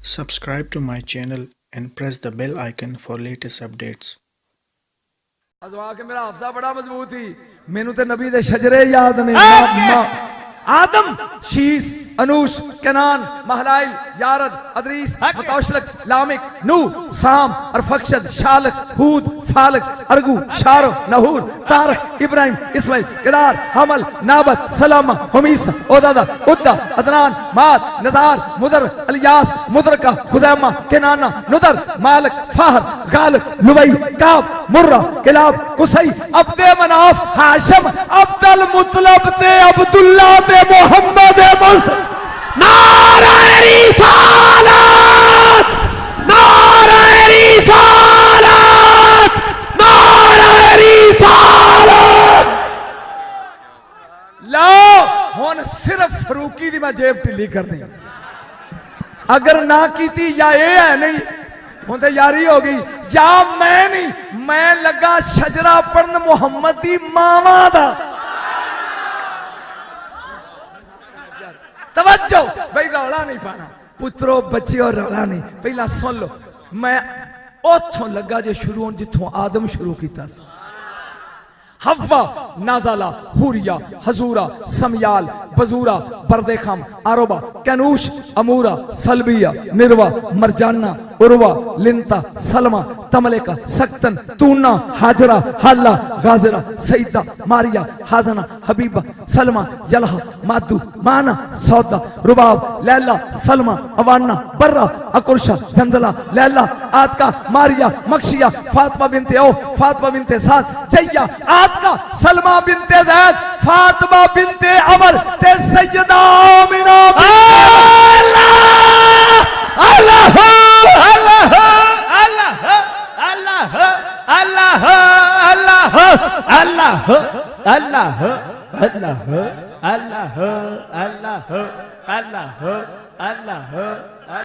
Subscribe to my channel and press the bell icon for latest updates. ازوا کہ میرا حافظہ بڑا مضبوط ہی مینوں تے نبی دے شجرے یاد نے آدم شیس انوش کنان مہلائل یارد ادریس متوشلک لامک نو سام ارفخشد شالک ہود فالک ارگو شارو نہور تارک ابراہیم اسماعیل کدار حمل نابت سلامہ حمیس اودادا عدہ عدنان ماد نزار مدر الیاس مدرکہ خزیمہ کنانہ ندر مالک فہر غالب لبئی کعب مرہ کلاب قصی عبد مناف ہاشم عبد المطلب تے عبداللہ تے محمد مصطفیٰ نعرہ رسالت نعرہ رسالت نعرہ رسالت لاؤ ہون صرف فروقی دی میں جیب ٹلی کرنی اگر نہ کیتی یا اے ہے نہیں ہونتے یاری ہوگی یا میں نہیں میں لگا شجرہ پڑھن محمدی ماما دا توجہ بھئی رولا نہیں پانا پترو بچے اور رولا نہیں پہلا سن لو میں اوتھوں لگا جے شروع جتھوں آدم شروع کیتا سی حوا نازالہ حوریہ حضورہ سمیال بزورہ بردخم عربہ کنوش امورہ سلبیہ نروہ مرجانہ عروہ لنتا سلمہ تملکہ سکتن تونہ حاجرہ حالہ غازرہ سیدہ ماریہ حازنہ حبیبہ سلمہ یلہہ مادو مانہ سودہ رباب لیلہ سلمہ اوانہ برہ اکرشہ جندلہ لیلہ آتکا ماریہ مکشیہ فاطمہ بنت او فاطمہ بنت سعد جیہ آتکا سلمہ بنت زید فاطمہ بنت عمر تے سیدہ آمینہ اللہ اللہ اللہ اللہ اللہ اللہ اللہ اللہ اللہ اللہ اللہ اللہ اللہ